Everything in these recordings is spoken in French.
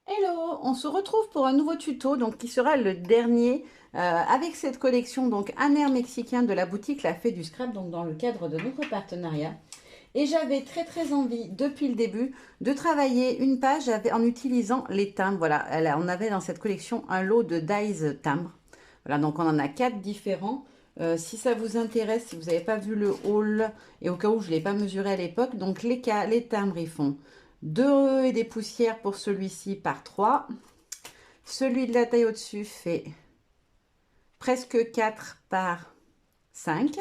Hello, on se retrouve pour un nouveau tuto donc qui sera le dernier avec cette collection donc un air mexicain de la boutique La Fée du Scrap donc dans le cadre de notre partenariat. Et j'avais très envie depuis le début de travailler une page en utilisant les timbres. Voilà, on avait dans cette collection un lot de dies timbres. Voilà, donc on en a 4 différents. Si ça vous intéresse, si vous n'avez pas vu le haul et au cas où je ne l'ai pas mesuré à l'époque, donc les timbres ils font 2 et des poussières pour celui-ci par 3. Celui de la taille au-dessus fait presque 4 par 5.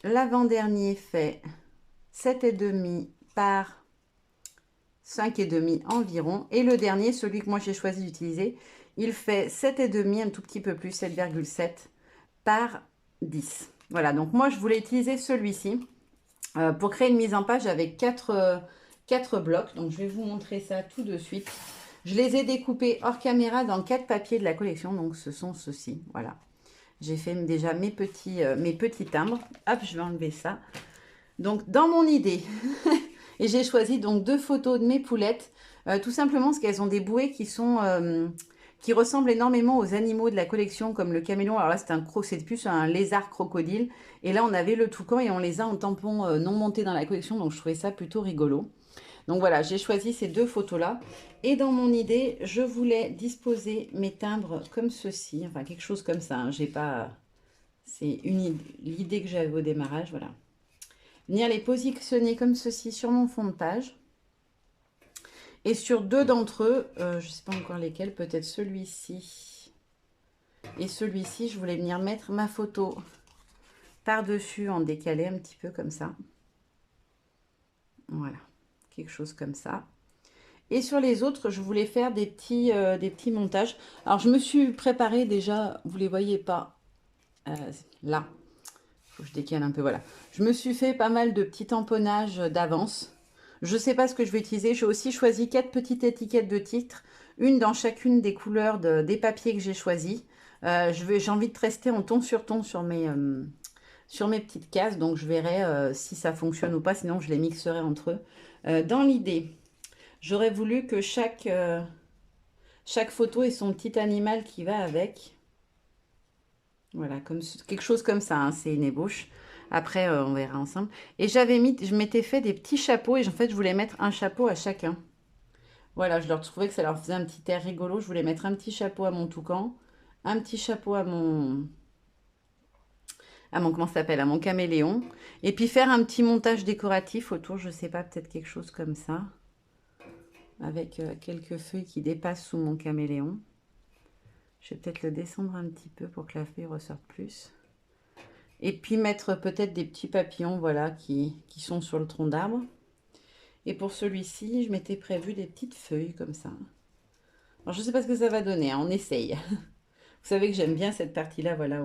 L'avant-dernier fait 7,5 par 5,5 environ. Et le dernier, celui que moi j'ai choisi d'utiliser, il fait 7,5, un tout petit peu plus, 7,7 par 10. Voilà, donc moi je voulais utiliser celui-ci pour créer une mise en page avec 4 blocs. Donc je vais vous montrer ça tout de suite. Je les ai découpés hors caméra dans 4 papiers de la collection. Donc ce sont ceux-ci. Voilà. J'ai fait déjà mes petits timbres. Hop, je vais enlever ça. Donc dans mon idée, et j'ai choisi donc 2 photos de mes poulettes. Tout simplement parce qu'elles ont des bouées qui ressemblent énormément aux animaux de la collection, comme le caméléon. Alors là, c'est plus un lézard crocodile. Et là, on avait le toucan et on les a en tampon non monté dans la collection. Donc je trouvais ça plutôt rigolo. Donc voilà, j'ai choisi ces 2 photos-là. Et dans mon idée, je voulais disposer mes timbres comme ceci. Enfin, quelque chose comme ça. Hein. J'ai pas... C'est l'idée que j'avais au démarrage. Voilà. Venir les positionner comme ceci sur mon fond de page. Et sur 2 d'entre eux, je ne sais pas encore lesquels, peut-être celui-ci et celui-ci, je voulais venir mettre ma photo par-dessus en décalé un petit peu comme ça. Voilà, quelque chose comme ça. Et sur les autres, je voulais faire des petits montages. Alors, je me suis préparée déjà, vous ne les voyez pas, là. Il faut que je décale un peu, voilà. Je me suis fait pas mal de petits tamponnages d'avance. Je ne sais pas ce que je vais utiliser. J'ai aussi choisi 4 petites étiquettes de titres, une dans chacune des couleurs des papiers que j'ai choisis. J'ai envie de rester en ton sur ton sur mes petites cases, donc je verrai si ça fonctionne ou pas, sinon je les mixerai entre eux. Dans l'idée, j'aurais voulu que chaque photo ait son petit animal qui va avec. Voilà, quelque chose comme ça, hein, c'est une ébauche. Après, on verra ensemble. Et je m'étais fait des petits chapeaux et en fait, je voulais mettre un chapeau à chacun. Voilà, je leur trouvais que ça leur faisait un petit air rigolo. Je voulais mettre un petit chapeau à mon toucan, un petit chapeau comment ça s'appelle, à mon caméléon. Et puis faire un petit montage décoratif autour, je sais pas, peut-être quelque chose comme ça. Avec quelques feuilles qui dépassent sous mon caméléon. Je vais peut-être le descendre un petit peu pour que la feuille ressorte plus. Et puis mettre peut-être des petits papillons, voilà, qui sont sur le tronc d'arbre. Et pour celui-ci, je m'étais prévu des petites feuilles comme ça. Alors, je ne sais pas ce que ça va donner, hein, on essaye. Vous savez que j'aime bien cette partie-là, voilà.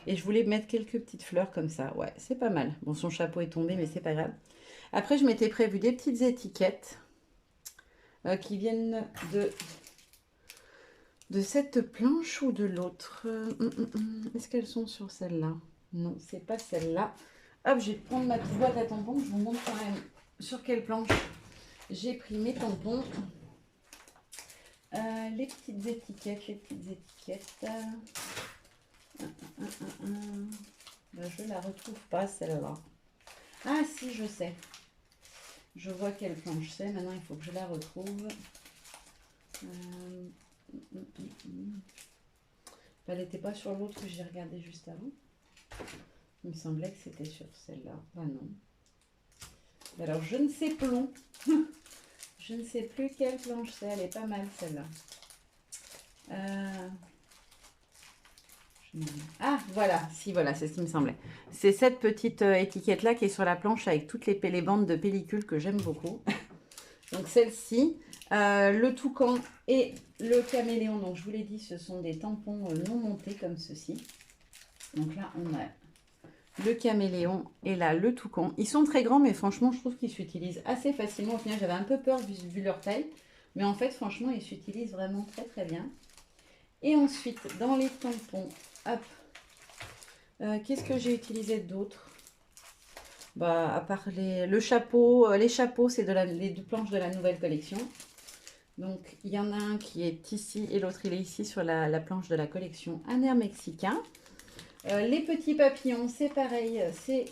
Et je voulais mettre quelques petites fleurs comme ça. Ouais, c'est pas mal. Bon, son chapeau est tombé, mais c'est pas grave. Après, je m'étais prévu des petites étiquettes qui viennent de cette planche ou de l'autre. Est-ce qu'elles sont sur celle-là? Non, c'est pas celle-là. Hop, je vais prendre ma petite boîte à tampons. Je vous montre quand même sur quelle planche j'ai pris mes tampons. Les petites étiquettes. Ben, je la retrouve pas, celle-là. Ah si, je sais. Je vois quelle planche c'est. Maintenant, il faut que je la retrouve. Elle n'était pas sur l'autre que j'ai regardé juste avant. Il me semblait que c'était sur celle-là. Ah non. Alors, je ne sais plus. Je ne sais plus quelle planche c'est. Elle est pas mal, celle-là. Ah, voilà. Si, voilà, c'est ce qui me semblait. C'est cette petite étiquette-là qui est sur la planche avec toutes les bandes de pellicule que j'aime beaucoup. Donc, celle-ci, le toucan et le caméléon. Donc, je vous l'ai dit, ce sont des tampons non montés comme ceci. Donc là, on a le caméléon et là, le toucan. Ils sont très grands, mais franchement, je trouve qu'ils s'utilisent assez facilement. Au final, j'avais un peu peur vu leur taille. Mais en fait, franchement, ils s'utilisent vraiment très bien. Et ensuite, dans les tampons, hop, qu'est-ce que j'ai utilisé d'autre? Bah, à part le chapeau, les chapeaux, c'est les 2 planches de la nouvelle collection. Donc, il y en a un qui est ici et l'autre, il est ici sur la planche de la collection Un air mexicain. Les petits papillons, c'est pareil. C'est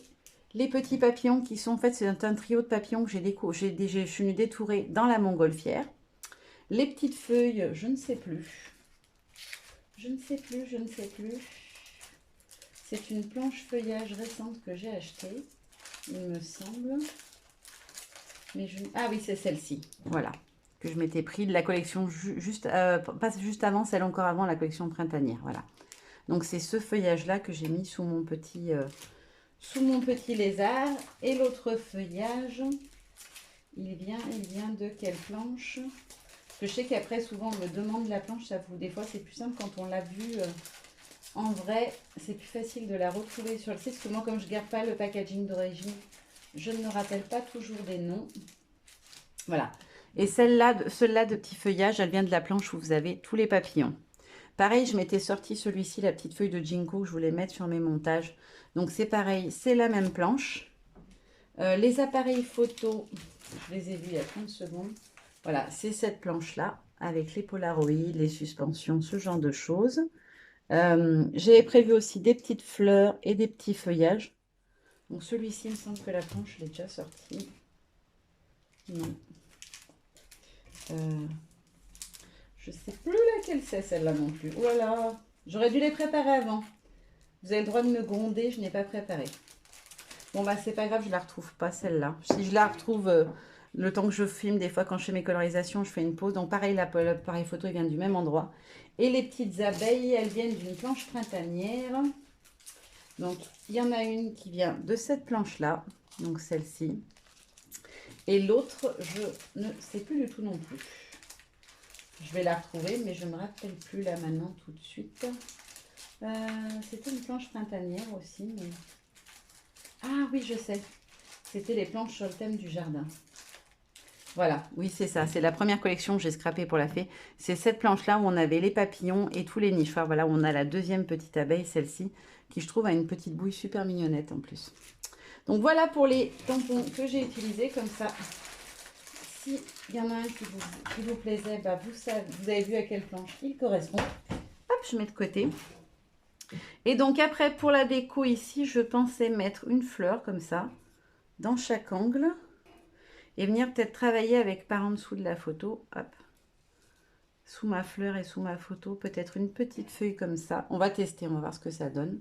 les petits papillons qui sont, en fait, c'est un trio de papillons que je suis venue détourer dans la montgolfière. Les petites feuilles, je ne sais plus. Je ne sais plus, je ne sais plus. C'est une planche feuillage récente que j'ai achetée, il me semble. Mais ah oui, c'est celle-ci. Voilà. Que je m'étais pris de la collection pas juste avant, celle encore avant, la collection printanière. Voilà. Donc c'est ce feuillage-là que j'ai mis sous mon petit lézard. Et l'autre feuillage, il vient de quelle planche? Parce que je sais qu'après, souvent, on me demande la planche. Ça vous, des fois, c'est plus simple quand on l'a vue en vrai. C'est plus facile de la retrouver sur le site. Parce que moi, comme je ne garde pas le packaging d'origine, je ne me rappelle pas toujours des noms. Voilà. Et celle-là de petit feuillage, elle vient de la planche où vous avez tous les papillons. Pareil, je m'étais sorti celui-ci, la petite feuille de ginkgo que je voulais mettre sur mes montages. Donc c'est pareil, c'est la même planche. Les appareils photo, je les ai vus il y a 30 secondes. Voilà, c'est cette planche-là, avec les polaroïdes, les suspensions, ce genre de choses. J'ai prévu aussi des petites fleurs et des petits feuillages. Donc celui-ci, il me semble que la planche, je l'ai déjà sortie. Non. Je ne sais plus laquelle c'est celle-là non plus. Oh là là, j'aurais dû les préparer avant. Vous avez le droit de me gronder, je n'ai pas préparé. Bon bah c'est pas grave, je la retrouve pas celle-là. Si je la retrouve le temps que je filme, des fois quand je fais mes colorisations, je fais une pause. Donc pareil, l'appareil photo il vient du même endroit. Et les petites abeilles, elles viennent d'une planche printanière. Donc il y en a une qui vient de cette planche-là, donc celle-ci. Et l'autre, je ne sais plus du tout non plus. Je vais la retrouver, mais je ne me rappelle plus là maintenant tout de suite. C'était une planche printanière aussi. Mais... Ah oui, je sais. C'était les planches sur le thème du jardin. Voilà, oui, c'est ça. C'est la première collection que j'ai scrappée pour la fée. C'est cette planche-là où on avait les papillons et tous les nichoirs. Voilà, où on a la deuxième petite abeille, celle-ci, qui je trouve a une petite bouille super mignonnette en plus. Donc voilà pour les tampons que j'ai utilisés comme ça. Si il y en a un qui vous plaisait, bah vous avez vu à quelle planche il correspond. Hop, je mets de côté. Et donc après, pour la déco ici, je pensais mettre une fleur comme ça, dans chaque angle. Et venir peut-être travailler avec par en dessous de la photo. Hop. Sous ma fleur et sous ma photo, peut-être une petite feuille comme ça. On va tester, on va voir ce que ça donne.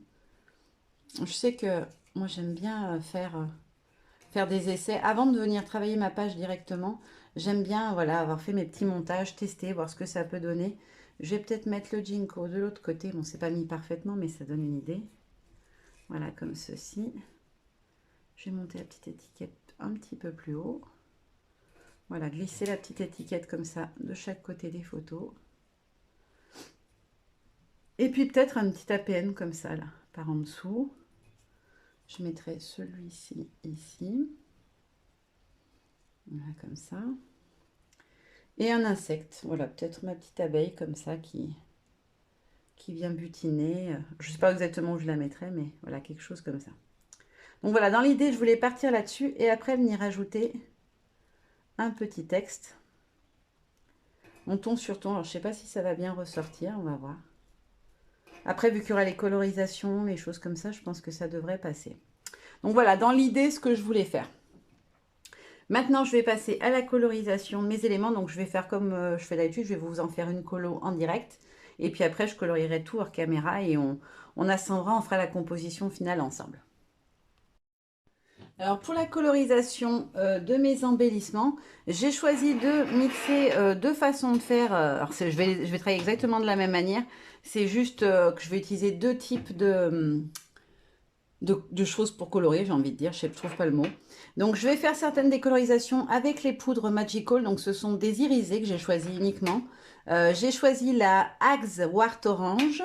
Je sais que moi, j'aime bien faire des essais. Avant de venir travailler ma page directement, j'aime bien voilà, avoir fait mes petits montages, tester, voir ce que ça peut donner. Je vais peut-être mettre le ginkgo de l'autre côté. Bon, c'est pas mis parfaitement, mais ça donne une idée. Voilà, comme ceci. Je vais monter la petite étiquette un petit peu plus haut. Voilà, glisser la petite étiquette comme ça de chaque côté des photos. Et puis peut-être un petit APN comme ça, là, par en dessous. Je mettrai celui-ci ici. Voilà, comme ça. Et un insecte. Voilà, peut-être ma petite abeille comme ça qui vient butiner. Je ne sais pas exactement où je la mettrai, mais voilà, quelque chose comme ça. Donc voilà, dans l'idée, je voulais partir là-dessus et après venir ajouter un petit texte. On ton sur ton. Alors, je ne sais pas si ça va bien ressortir, on va voir. Après, vu qu'il y aura les colorisations, les choses comme ça, je pense que ça devrait passer. Donc voilà, dans l'idée, ce que je voulais faire. Maintenant, je vais passer à la colorisation de mes éléments. Donc, je vais faire comme je fais d'habitude. Je vais vous en faire une colo en direct. Et puis après, je colorierai tout hors caméra et on assemblera, on fera la composition finale ensemble. Alors, pour la colorisation de mes embellissements, j'ai choisi de mixer deux façons de faire. Alors, je vais travailler exactement de la même manière. C'est juste que je vais utiliser deux types de choses pour colorer, j'ai envie de dire. Je ne trouve pas le mot. Donc, je vais faire certaines décolorisations avec les poudres Magical. Donc, ce sont des irisés que j'ai choisi uniquement. J'ai choisi la Axe Wart Orange,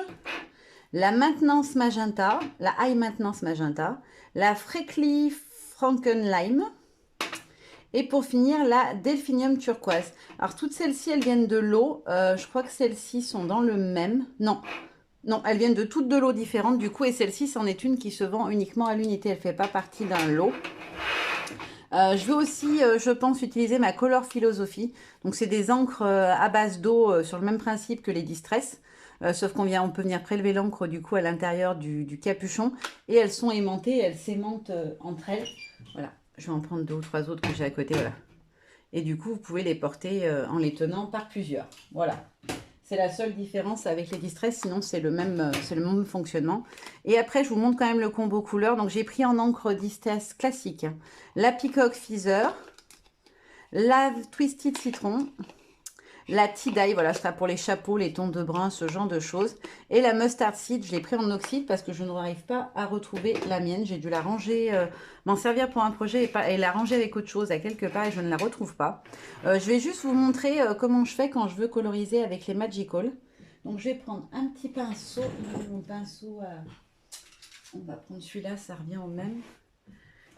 la Maintenance Magenta, la High Maintenance Magenta, la Freckly Franken Lime et pour finir la Delphinium Turquoise. Alors toutes celles-ci elles viennent de l'eau, je crois que celles-ci sont dans le même, non, elles viennent de toutes de l'eau différentes du coup et celle-ci c'en est une qui se vend uniquement à l'unité, elle ne fait pas partie d'un lot. Je vais aussi, je pense, utiliser ma Color Philosophie. Donc, c'est des encres à base d'eau sur le même principe que les Distress. Sauf on peut venir prélever l'encre du coup à l'intérieur du capuchon. Et elles sont aimantées, elles s'aimantent entre elles. Voilà, je vais en prendre 2 ou 3 autres que j'ai à côté. Voilà. Et du coup, vous pouvez les porter en les tenant par plusieurs. Voilà. C'est la seule différence avec les Distress, sinon c'est le même fonctionnement. Et après, je vous montre quand même le combo couleur. Donc, j'ai pris en encre Distress classique la Peacock Feather, la Twisted Citron, la Tie-Dye, voilà, ce sera pour les chapeaux, les tons de brun, ce genre de choses. Et la Mustard Seed, je l'ai pris en oxyde parce que je n'arrive pas à retrouver la mienne. J'ai dû la ranger, m'en servir pour un projet et la ranger avec autre chose à quelque part et je ne la retrouve pas. Je vais juste vous montrer comment je fais quand je veux coloriser avec les Magical. Donc je vais prendre un petit pinceau. Mon pinceau, on va prendre celui-là, ça revient au même.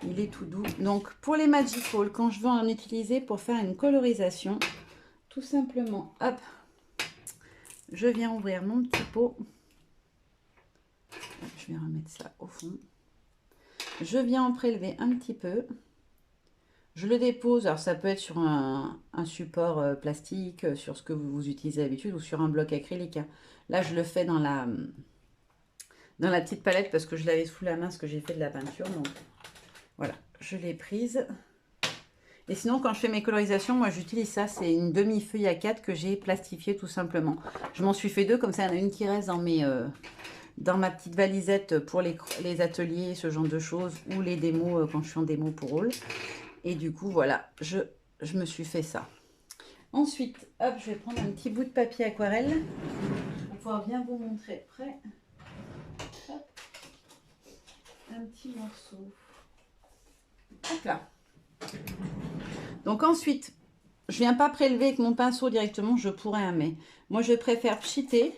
Il est tout doux. Donc pour les Magical, quand je veux en utiliser pour faire une colorisation, tout simplement, hop, je viens ouvrir mon petit pot. Je vais remettre ça au fond. Je viens en prélever un petit peu. Je le dépose, alors ça peut être sur un support plastique, sur ce que vous utilisez d'habitude ou sur un bloc acrylique. Là, je le fais dans la petite palette parce que je l'avais sous la main, ce que j'ai fait de la peinture. Donc voilà, je l'ai prise. Et sinon, quand je fais mes colorisations, moi j'utilise ça. C'est une demi-feuille A4 que j'ai plastifiée tout simplement. Je m'en suis fait 2, comme ça il y en a une qui reste dans ma petite valisette pour les ateliers, ce genre de choses, ou les démos quand je suis en démo pour All. Et du coup, voilà, je me suis fait ça. Ensuite, hop, je vais prendre un petit bout de papier aquarelle pour pouvoir bien vous montrer près. Hop, un petit morceau. Hop là. Donc ensuite, je viens pas prélever avec mon pinceau directement, je pourrais, mais moi je préfère pchiter.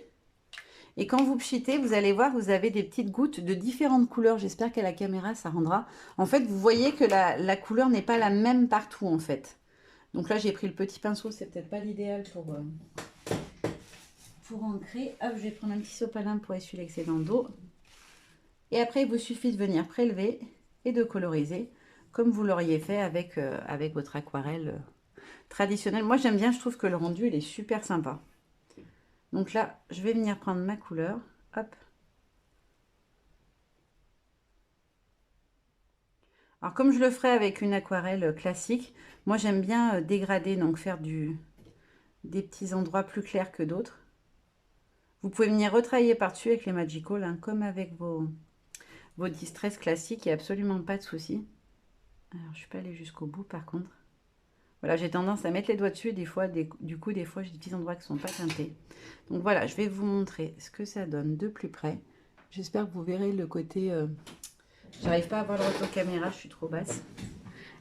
Et quand vous pchitez, vous allez voir, vous avez des petites gouttes de différentes couleurs. J'espère qu'à la caméra, ça rendra. En fait, vous voyez que la couleur n'est pas la même partout, en fait. Donc là, j'ai pris le petit pinceau. C'est peut-être pas l'idéal pour ancrer. Hop, je vais prendre un petit sopalin pour essuyer l'excédent d'eau. Et après, il vous suffit de venir prélever et de coloriser comme vous l'auriez fait avec votre aquarelle traditionnelle. Moi, j'aime bien. Je trouve que le rendu, il est super sympa. Donc là, je vais venir prendre ma couleur. Hop. Alors, comme je le ferai avec une aquarelle classique, moi, j'aime bien dégrader, donc faire des petits endroits plus clairs que d'autres. Vous pouvez venir retravailler par-dessus avec les Magical, hein, comme avec vos Distress classiques, il n'y a absolument pas de souci. Alors, je ne suis pas allée jusqu'au bout, par contre. Voilà, j'ai tendance à mettre les doigts dessus, et des fois, du coup, des fois, j'ai des petits endroits qui ne sont pas teintés. Donc voilà, je vais vous montrer ce que ça donne de plus près. J'espère que vous verrez le côté... J'arrive pas à voir le retour caméra, je suis trop basse.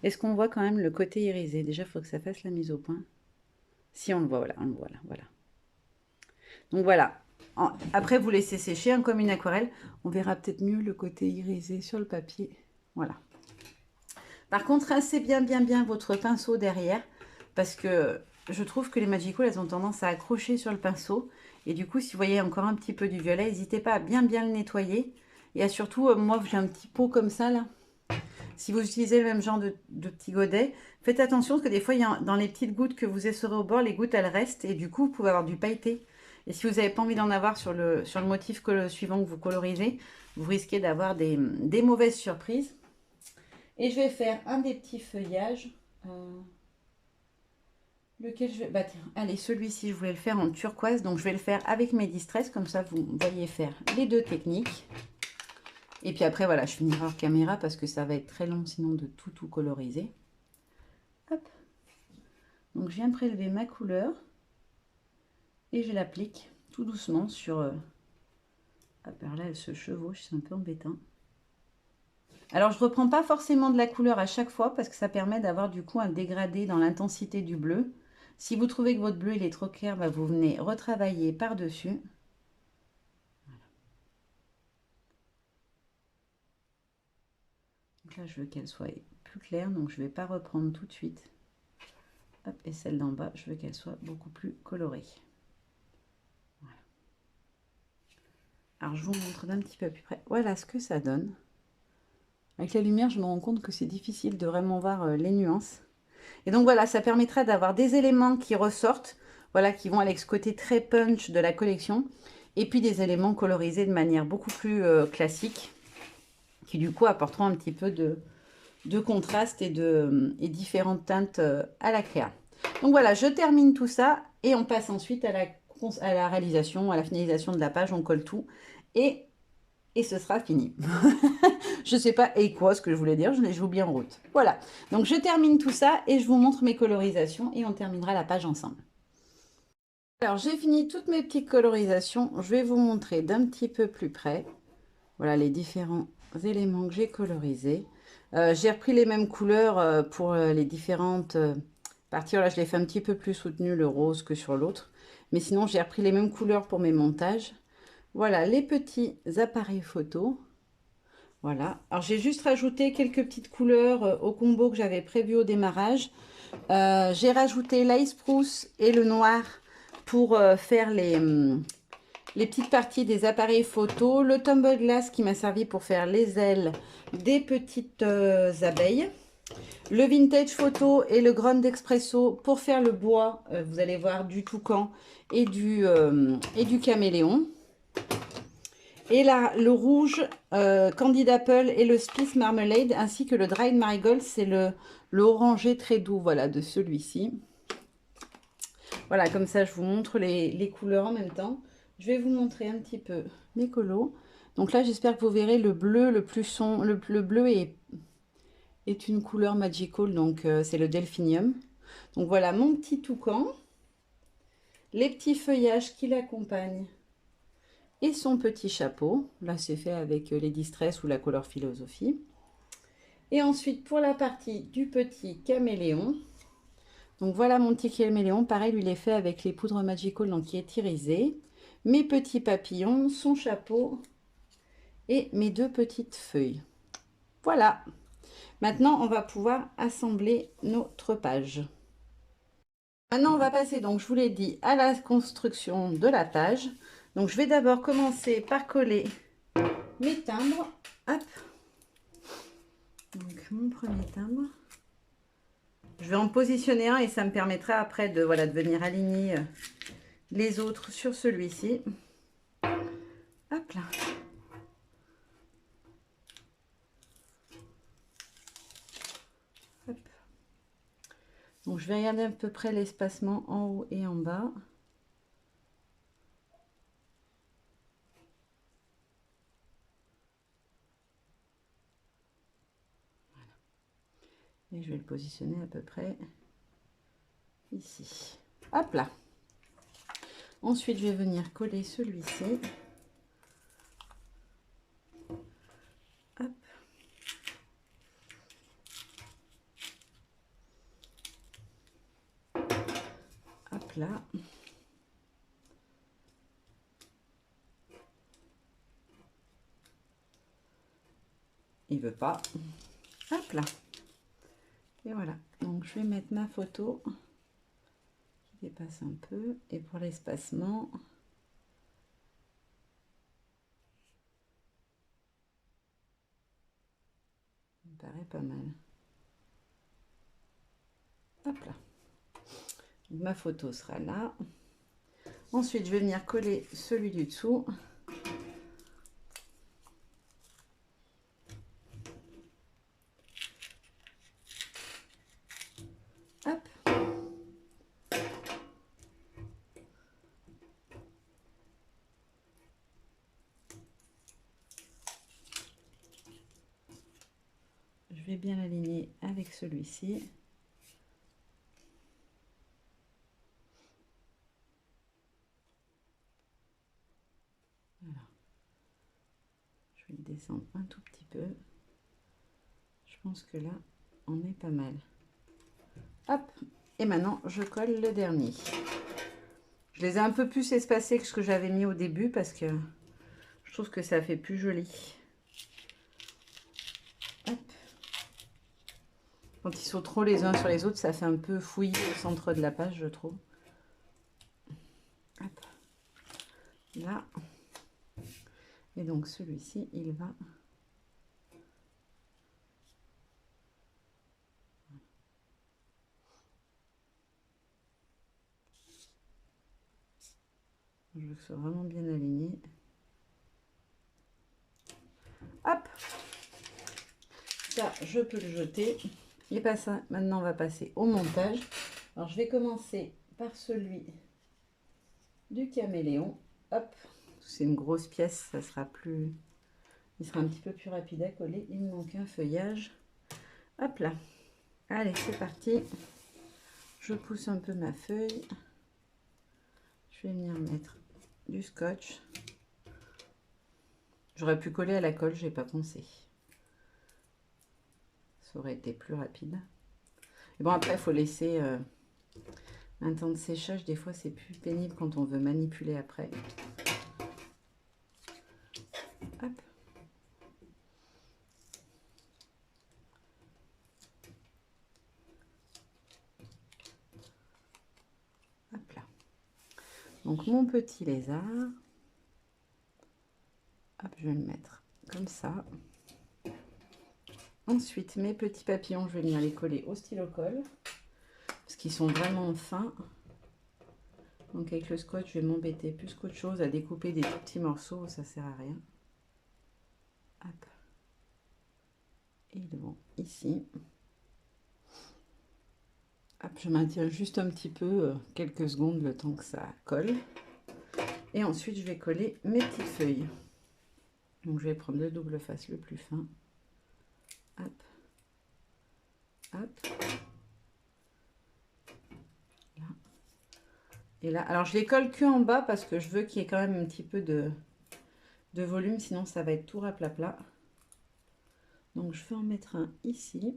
Est-ce qu'on voit quand même le côté irisé? Déjà, il faut que ça fasse la mise au point. Si, on le voit, voilà, on le voit là, voilà. Donc voilà. Après, vous laissez sécher hein, comme une aquarelle. On verra peut-être mieux le côté irisé sur le papier. Voilà. Par contre, rincez bien votre pinceau derrière parce que je trouve que les Magical, elles ont tendance à accrocher sur le pinceau. Et du coup, si vous voyez encore un petit peu du violet, n'hésitez pas à bien le nettoyer. Et à surtout, moi, j'ai un petit pot comme ça, là. Si vous utilisez le même genre de petits godets, faites attention parce que des fois, dans les petites gouttes que vous essorez au bord, les gouttes, elles restent. Et du coup, vous pouvez avoir du pailleté. Et si vous n'avez pas envie d'en avoir sur le motif suivant que vous colorisez, vous risquez d'avoir des mauvaises surprises. Et je vais faire un des petits feuillages. Lequel je vais... Bah tiens, allez, celui-ci, je voulais le faire en turquoise. Donc, je vais le faire avec mes Distress. Comme ça, vous voyez faire les deux techniques. Et puis après, voilà, je finirai hors caméra parce que ça va être très long sinon de tout coloriser. Hop. Donc, je viens prélever ma couleur. Et je l'applique tout doucement sur... Hop, alors là, elle se chevauche, c'est un peu embêtant. Alors, je ne reprends pas forcément de la couleur à chaque fois parce que ça permet d'avoir du coup un dégradé dans l'intensité du bleu. Si vous trouvez que votre bleu il est trop clair, bah, vous venez retravailler par-dessus. Voilà. Donc là, je veux qu'elle soit plus claire, donc je ne vais pas reprendre tout de suite. Hop, et celle d'en bas, je veux qu'elle soit beaucoup plus colorée. Voilà. Alors, je vous montre d'un petit peu plus près. Voilà ce que ça donne. Avec la lumière, je me rends compte que c'est difficile de vraiment voir les nuances. Et donc voilà, ça permettra d'avoir des éléments qui ressortent, voilà, qui vont avec ce côté très punch de la collection. Et puis des éléments colorisés de manière beaucoup plus classique, qui du coup apporteront un petit peu de contraste et différentes teintes à la créa. Donc voilà, je termine tout ça et on passe ensuite à la réalisation, à la finalisation de la page. On colle tout et ce sera fini. Je ne sais pas et quoi ce que je voulais dire, je l'ai oublié en route. Voilà, donc je termine tout ça et je vous montre mes colorisations et on terminera la page ensemble. Alors j'ai fini toutes mes petites colorisations, je vais vous montrer d'un petit peu plus près. Voilà les différents éléments que j'ai colorisés. J'ai repris les mêmes couleurs pour les différentes parties. Là, je l'ai fait un petit peu plus soutenu le rose que sur l'autre. Mais sinon, j'ai repris les mêmes couleurs pour mes montages. Voilà les petits appareils photo. Voilà. Alors, j'ai juste rajouté quelques petites couleurs au combo que j'avais prévu au démarrage. J'ai rajouté l'ice spruce et le noir pour faire les petites parties des appareils photo, le tumble glass qui m'a servi pour faire les ailes des petites abeilles, le vintage photo et le Grand Expresso pour faire le bois, vous allez voir, du toucan et du caméléon. Et là, le rouge, Candied Apple et le Spice Marmalade, ainsi que le Dried Marigold, c'est le orangé très doux, voilà, de celui-ci. Voilà, comme ça, je vous montre les couleurs en même temps. Je vais vous montrer un petit peu mes colos. Donc là, j'espère que vous verrez le bleu le plus sombre. Le bleu est une couleur magical, donc c'est le delphinium. Donc voilà mon petit toucan, les petits feuillages qui l'accompagnent et son petit chapeau. Là, c'est fait avec les Distress ou la couleur philosophie. Et ensuite, pour la partie du petit caméléon, donc voilà mon petit caméléon. Pareil, lui, il est fait avec les poudres magical, donc qui est irisé. Mes petits papillons, son chapeau et mes deux petites feuilles. Voilà. Maintenant, on va pouvoir assembler notre page. Maintenant, on va passer, donc je vous l'ai dit, à la construction de la page. Donc, je vais d'abord commencer par coller mes timbres. Hop. Donc, mon premier timbre. Je vais en positionner un et ça me permettra après de, voilà, de venir aligner les autres sur celui-ci. Hop là. Hop. Donc, je vais regarder à peu près l'espacement en haut et en bas. Et je vais le positionner à peu près ici. Hop là. Ensuite, je vais venir coller celui-ci. Hop. Hop là. Il veut pas. Hop là. Et voilà. Donc, je vais mettre ma photo qui dépasse un peu. Et pour l'espacement, ça me paraît pas mal. Hop là. Donc, ma photo sera là. Ensuite, je vais venir coller celui du dessous. Hop. Je vais bien l'aligner avec celui-ci. Voilà. Je vais le descendre un tout petit peu. Je pense que là, on est pas mal. Hop. Et maintenant, je colle le dernier. Je les ai un peu plus espacés que ce que j'avais mis au début parce que je trouve que ça fait plus joli. Hop. Quand ils sont trop les uns sur les autres, ça fait un peu fouillis au centre de la page, je trouve. Hop. Là. Et donc celui-ci, il va Je veux que ce soit vraiment bien aligné. Hop, ça, je peux le jeter. Et pas ça. Maintenant, on va passer au montage. Alors, je vais commencer par celui du caméléon. Hop, c'est une grosse pièce, ça sera plus... Il sera un petit peu plus rapide à coller. Il me manque un feuillage. Hop là. Allez, c'est parti. Je pousse un peu ma feuille. Je vais venir mettre du scotch. J'aurais pu coller à la colle, j'ai pas pensé. Ça aurait été plus rapide. Et bon, après, il faut laisser un temps de séchage. Des fois, c'est plus pénible quand on veut manipuler après. Hop. Hop là. Donc, mon petit lézard. Hop, je vais le mettre comme ça. Ensuite, mes petits papillons, je vais venir les coller au stylo colle. Parce qu'ils sont vraiment fins. Donc avec le scotch, je vais m'embêter plus qu'autre chose à découper des tout petits morceaux, ça sert à rien. Hop. Et ils vont ici. Hop, je maintiens juste un petit peu, quelques secondes, le temps que ça colle. Et ensuite, je vais coller mes petites feuilles. Donc je vais prendre le double face le plus fin. Hop. Hop. Là. Et là, alors je les colle que en bas parce que je veux qu'il y ait quand même un petit peu de volume, sinon ça va être tout raplapla. Donc je vais en mettre un ici.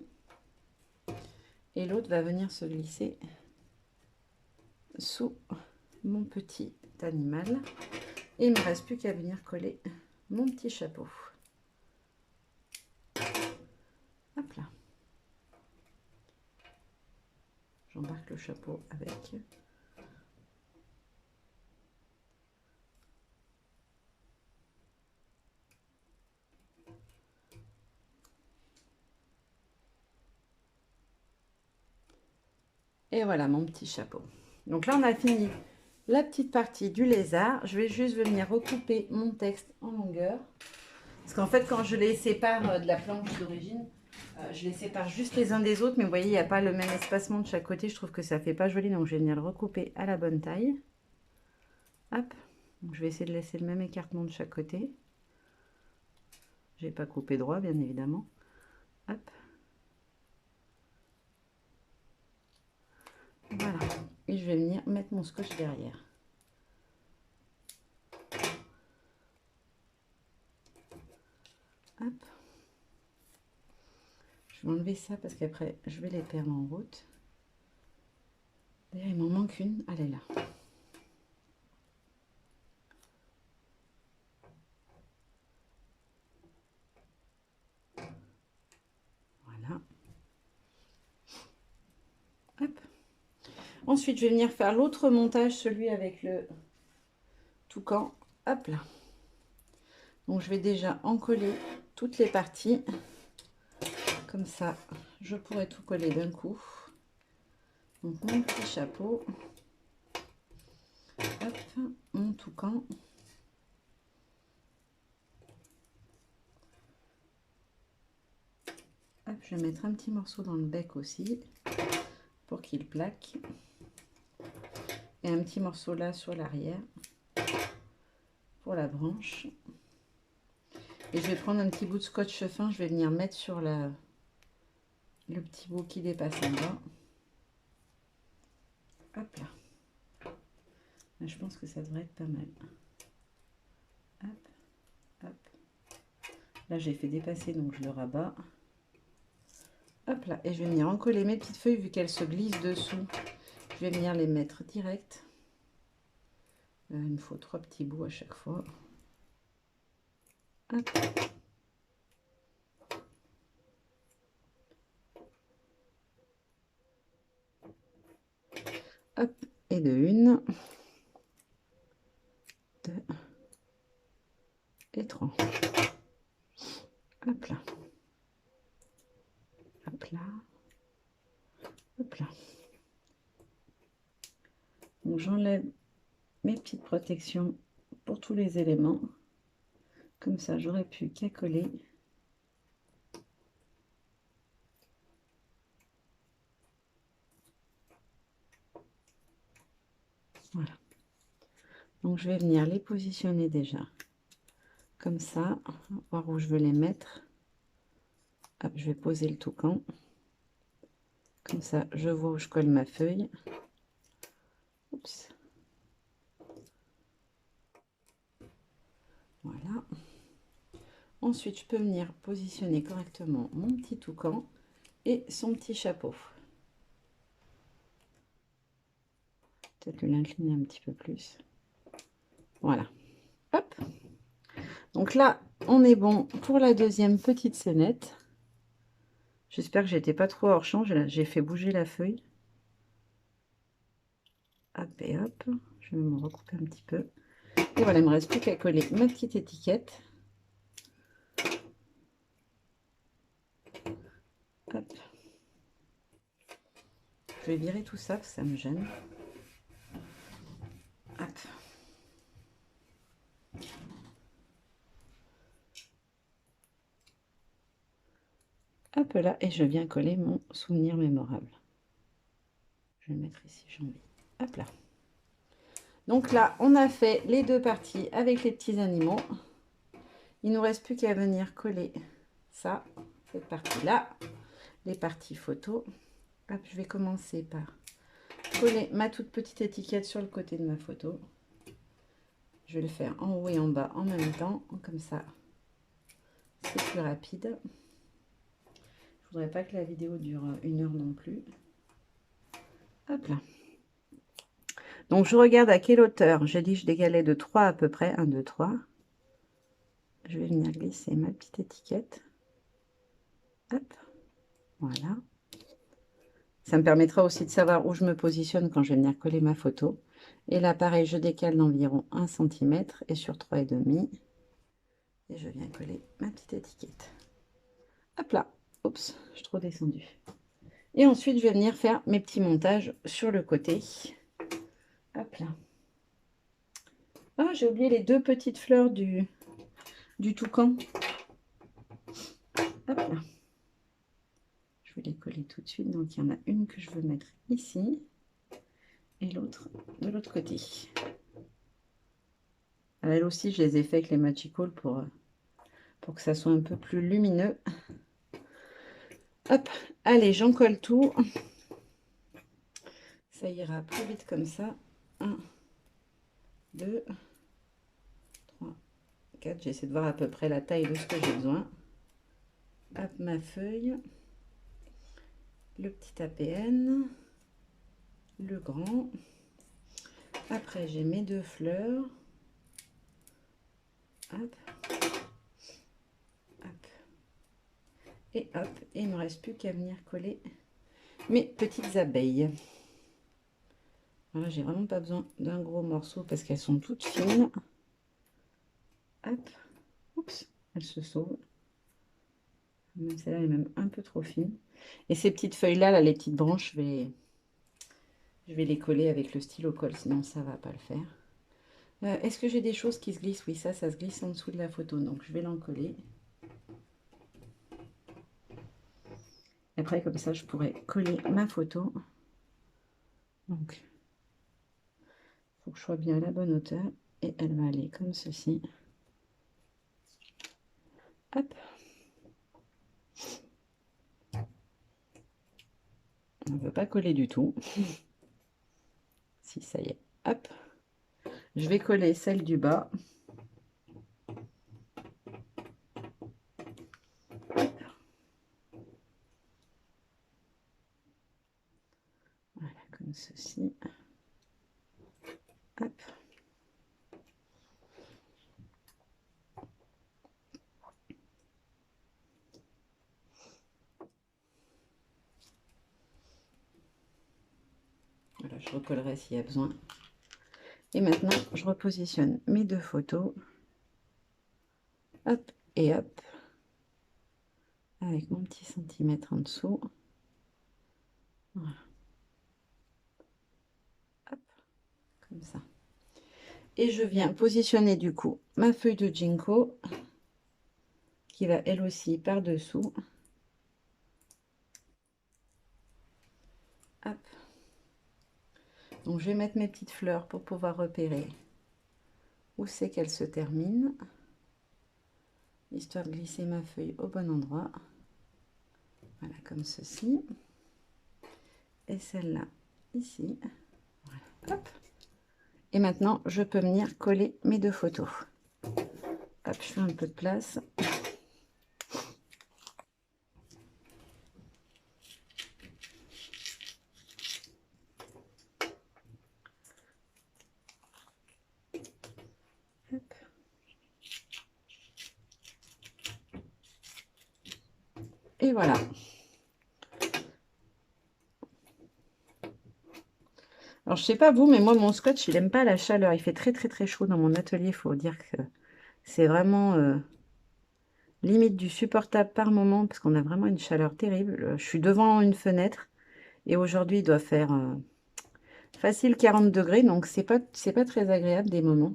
Et l'autre va venir se glisser sous mon petit animal. Et il ne me reste plus qu'à venir coller mon petit chapeau. Hop là. J'embarque le chapeau avec. Et voilà mon petit chapeau. Donc là, on a fini la petite partie du lézard. Je vais juste venir recouper mon texte en longueur. Parce qu'en fait, quand je les sépare de la planche d'origine, je les sépare juste les uns des autres. Mais vous voyez, il n'y a pas le même espacement de chaque côté. Je trouve que ça fait pas joli. Donc, je vais venir le recouper à la bonne taille. Hop. Donc, je vais essayer de laisser le même écartement de chaque côté. Je n'ai pas coupé droit, bien évidemment. Hop. Voilà. Et je vais venir mettre mon scotch derrière. Hop. Je vais enlever ça parce qu'après, je vais les perdre en route. D'ailleurs, il m'en manque une. Elle est là. Voilà. Hop. Ensuite, je vais venir faire l'autre montage, celui avec le toucan. Hop là. Donc, je vais déjà en coller toutes les parties. Comme ça, je pourrai tout coller d'un coup. Donc, mon petit chapeau. Hop, mon toucan. Hop, je vais mettre un petit morceau dans le bec aussi pour qu'il plaque. Et un petit morceau là sur l'arrière pour la branche. Et je vais prendre un petit bout de scotch fin, je vais venir mettre sur le petit bout qui dépasse en bas. Hop là. Là, je pense que ça devrait être pas mal. Hop, hop. Là, j'ai fait dépasser, donc je le rabats. Hop là, et je vais venir encoller mes petites feuilles, vu qu'elles se glissent dessous. Je vais venir les mettre direct. Il me faut 3 petits bouts à chaque fois. Hop. Hop, et de une, 2 et 3. Hop là. Hop là. Hop là. Donc j'enlève mes petites protections pour tous les éléments. Comme ça, j'aurais pu qu'à coller. Voilà. Donc, je vais venir les positionner déjà. Comme ça, voir où je veux les mettre. Hop, je vais poser le toucan. Comme ça, je vois où je colle ma feuille. Oups. Voilà. Ensuite, je peux venir positionner correctement mon petit toucan et son petit chapeau. Peut-être l'incliner un petit peu plus. Voilà. Hop. Donc là, on est bon pour la deuxième petite scénette. J'espère que j'étais pas trop hors champ. J'ai fait bouger la feuille. Hop et hop. Je vais me recouper un petit peu. Et voilà, il me reste plus qu'à coller ma petite étiquette. Hop. Je vais virer tout ça parce que ça me gêne. Hop. Hop là, et je viens coller mon souvenir mémorable. Je vais le mettre ici, j'ai envie. Hop là. Donc là, on a fait les deux parties avec les petits animaux. Il ne nous reste plus qu'à venir coller ça, cette partie-là, les parties photos. Hop, je vais commencer par coller ma toute petite étiquette sur le côté de ma photo. Je vais le faire en haut et en bas en même temps, comme ça, c'est plus rapide. Je voudrais pas que la vidéo dure 1 heure non plus. Hop là. Donc je regarde à quelle hauteur. J'ai dit que je décalais de 3 à peu près, 1, 2, 3. Je vais venir glisser ma petite étiquette. Hop, voilà. Ça me permettra aussi de savoir où je me positionne quand je vais venir coller ma photo. Et là, pareil, je décale d'environ 1 cm et sur 3,5. Et je viens coller ma petite étiquette. Hop là. Oups, je suis trop descendue. Et ensuite, je vais venir faire mes petits montages sur le côté. Hop là. Ah, j'ai oublié les deux petites fleurs du toucan. Hop là. Je vais les coller tout de suite. Donc, il y en a une que je veux mettre ici et l'autre de l'autre côté. Elle aussi, je les ai fait avec les Magical pour que ça soit un peu plus lumineux. Hop, allez, j'en colle tout. Ça ira plus vite comme ça. 1, 2, 3, 4. J'essaie de voir à peu près la taille de ce que j'ai besoin. Hop, ma feuille. Le petit APN. Le grand. Après, j'ai mes deux fleurs. Hop. Hop. Et hop. Et il ne me reste plus qu'à venir coller mes petites abeilles. Voilà, j'ai vraiment pas besoin d'un gros morceau parce qu'elles sont toutes fines. Hop. Oups, elle se sauve. Même celle-là est même un peu trop fine. Et ces petites feuilles-là, là, les petites branches, je vais les coller avec le stylo colle, sinon ça va pas le faire. Est-ce que j'ai des choses qui se glissent? Oui, ça se glisse en dessous de la photo, donc je vais l'en coller. Après, comme ça, je pourrais coller ma photo. Donc, il faut que je sois bien à la bonne hauteur. Et elle va aller comme ceci. Hop. On ne veut pas coller du tout. Si, ça y est. Hop. Je vais coller celle du bas. Voilà, comme ceci. Hop. Voilà, je recollerai s'il y a besoin. Et maintenant, je repositionne mes deux photos. Hop et hop. Avec mon petit centimètre en dessous. Voilà. Hop, comme ça. Et je viens positionner du coup ma feuille de ginkgo qui va elle aussi par-dessous. Hop. Donc je vais mettre mes petites fleurs pour pouvoir repérer où c'est qu'elle se termine, histoire de glisser ma feuille au bon endroit. Voilà, comme ceci. Et celle-là, ici. Voilà. Hop. Et maintenant, je peux venir coller mes deux photos. Hop, je fais un peu de place. Hop. Et voilà. Alors, je sais pas vous, mais moi, mon scotch, il n'aime pas la chaleur. Il fait très, très, très chaud dans mon atelier. Il faut dire que c'est vraiment limite du supportable par moment parce qu'on a vraiment une chaleur terrible. Je suis devant une fenêtre et aujourd'hui, il doit faire facile 40 degrés. Donc, c'est pas très agréable des moments.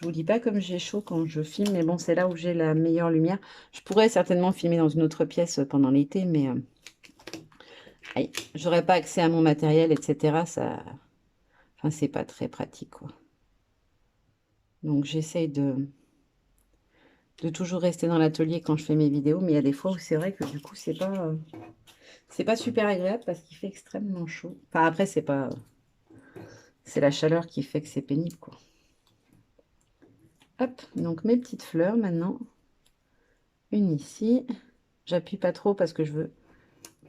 Je vous dis pas comme j'ai chaud quand je filme, mais bon, c'est là où j'ai la meilleure lumière. Je pourrais certainement filmer dans une autre pièce pendant l'été, mais j'aurais pas accès à mon matériel, etc. Ça, enfin, c'est pas très pratique, quoi. Donc, j'essaye de toujours rester dans l'atelier quand je fais mes vidéos, mais il y a des fois où c'est vrai que du coup, c'est pas super agréable parce qu'il fait extrêmement chaud. Enfin, après, c'est la chaleur qui fait que c'est pénible, quoi. Hop, donc mes petites fleurs maintenant. Une ici. J'appuie pas trop parce que je veux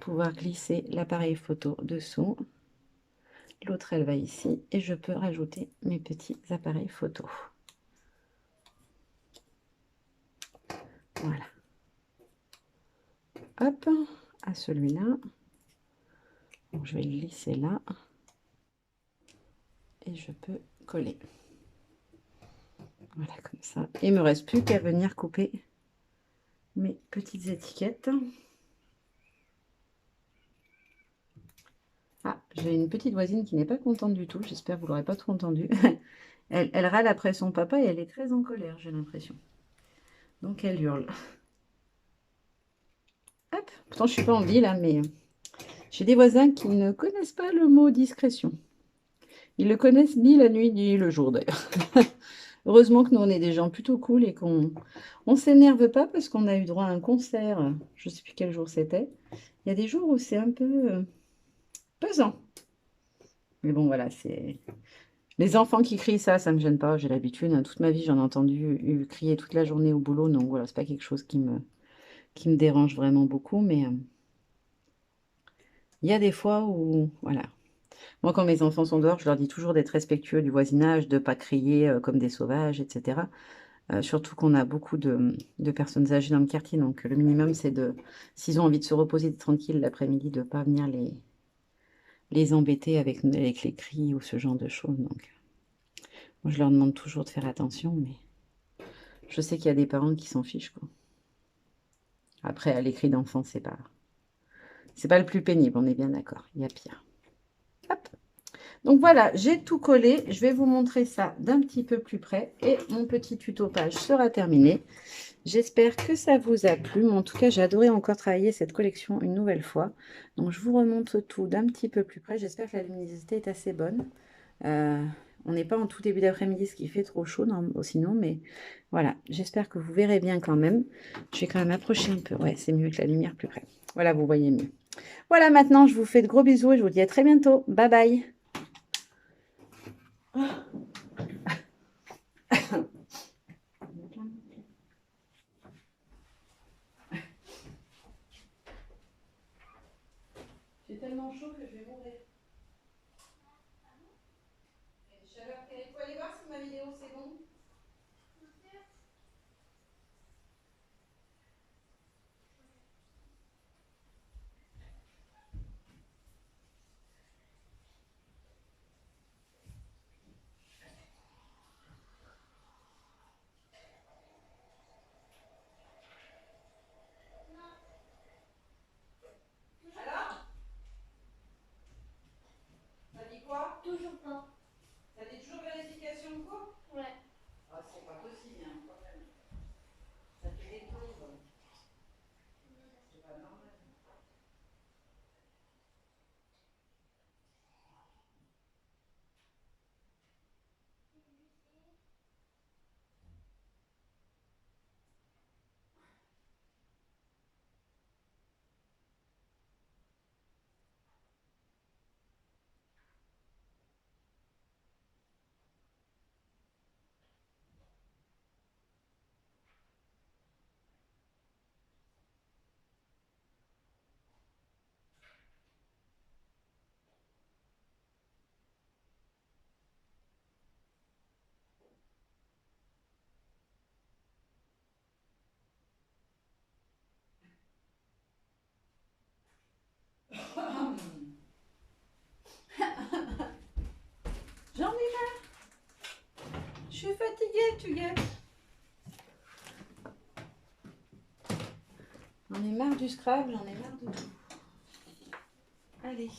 pouvoir glisser l'appareil photo dessous. L'autre, elle va ici. Et je peux rajouter mes petits appareils photo. Voilà. Hop, à celui-là. Je vais le glisser là. Et je peux coller. Voilà, comme ça. Et il ne me reste plus qu'à venir couper mes petites étiquettes. Ah, j'ai une petite voisine qui n'est pas contente du tout. J'espère que vous ne l'aurez pas trop entendu. Elle râle après son papa et elle est très en colère, j'ai l'impression. Donc elle hurle. Hop, pourtant je ne suis pas en ville, hein, mais j'ai des voisins qui ne connaissent pas le mot discrétion. Ils le connaissent ni la nuit ni le jour d'ailleurs. Heureusement que nous on est des gens plutôt cool et qu'on ne s'énerve pas parce qu'on a eu droit à un concert. Je ne sais plus quel jour c'était. Il y a des jours où c'est un peu pesant. Mais bon voilà, c'est... Les enfants qui crient ça, ça ne me gêne pas, j'ai l'habitude. Hein. Toute ma vie, j'en ai entendu crier toute la journée au boulot. Donc voilà, c'est pas quelque chose qui me dérange vraiment beaucoup. Mais il y a des fois où, voilà. Moi, quand mes enfants sont dehors, je leur dis toujours d'être respectueux du voisinage, de ne pas crier comme des sauvages, etc. Surtout qu'on a beaucoup de personnes âgées dans le quartier. Donc le minimum, c'est de, s'ils ont envie de se reposer tranquille l'après-midi, de ne pas venir les embêter avec les cris ou ce genre de choses. Donc moi, je leur demande toujours de faire attention, mais je sais qu'il y a des parents qui s'en fichent, quoi. Après, à l'écrit d'enfant, c'est pas le plus pénible, on est bien d'accord. Il y a pire. Hop. Donc voilà, j'ai tout collé. Je vais vous montrer ça d'un petit peu plus près et mon petit tuto page sera terminé. J'espère que ça vous a plu. Mais en tout cas, j'ai adoré encore travailler cette collection une nouvelle fois. Donc je vous remonte tout d'un petit peu plus près. J'espère que la luminosité est assez bonne. On n'est pas en tout début d'après-midi, ce qui fait trop chaud sinon, mais voilà, j'espère que vous verrez bien quand même. Je vais quand même approcher un peu. Ouais, c'est mieux que la lumière plus près. Voilà, vous voyez mieux. Voilà, maintenant, je vous fais de gros bisous et je vous dis à très bientôt. Bye bye. J'ai tellement chaud que je vais mourir. Il faut aller voir si ma vidéo c'est bon. Je suis fatiguée, tu guettes. J'en ai marre du Scrabble, j'en ai marre de tout. Allez.